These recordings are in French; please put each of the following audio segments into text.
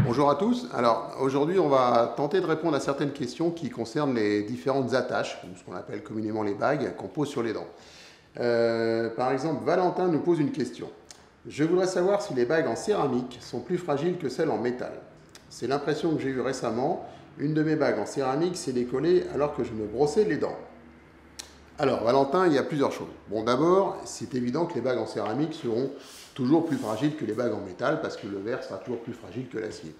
Bonjour à tous. Alors aujourd'hui, on va tenter de répondre à certaines questions qui concernent les différentes attaches, ou ce qu'on appelle communément les bagues, qu'on pose sur les dents. Par exemple, Valentin nous pose une question. Je voudrais savoir si les bagues en céramique sont plus fragiles que celles en métal. C'est l'impression que j'ai eue récemment. Une de mes bagues en céramique s'est décollée alors que je me brossais les dents. Alors, Valentin, il y a plusieurs choses. Bon, d'abord, c'est évident que les bagues en céramique seront toujours plus fragiles que les bagues en métal parce que le verre sera toujours plus fragile que l'acier.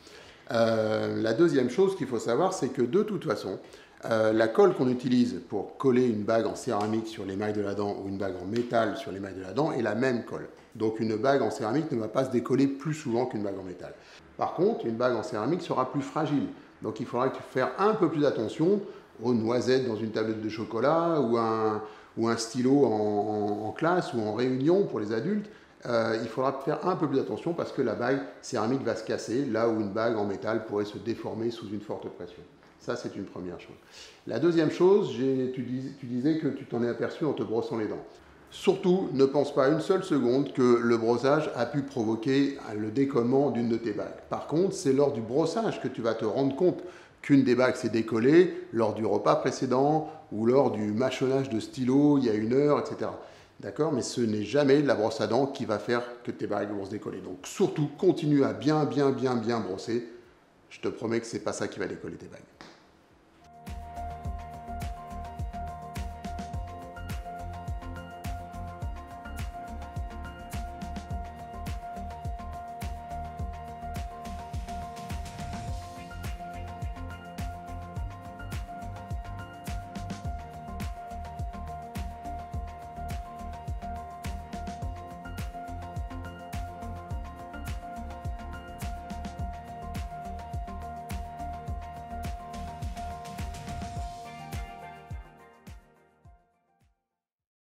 La deuxième chose qu'il faut savoir, c'est que de toute façon, la colle qu'on utilise pour coller une bague en céramique sur l'émail de la dent ou une bague en métal sur l'émail de la dent est la même colle. Donc une bague en céramique ne va pas se décoller plus souvent qu'une bague en métal. Par contre, une bague en céramique sera plus fragile. Donc il faudra faire un peu plus attention aux noisettes dans une tablette de chocolat ou un stylo en classe ou en réunion pour les adultes. Il faudra faire un peu plus attention parce que la bague céramique va se casser là où une bague en métal pourrait se déformer sous une forte pression. Ça, c'est une première chose. La deuxième chose, tu disais que tu t'en es aperçu en te brossant les dents. Surtout, ne pense pas une seule seconde que le brossage a pu provoquer le décollement d'une de tes bagues. Par contre, c'est lors du brossage que tu vas te rendre compte qu'une des bagues s'est décollée lors du repas précédent ou lors du mâchonnage de stylo il y a une heure, etc. D'accord? Mais ce n'est jamais la brosse à dents qui va faire que tes bagues vont se décoller. Donc surtout, continue à bien brosser. Je te promets que ce n'est pas ça qui va décoller tes bagues.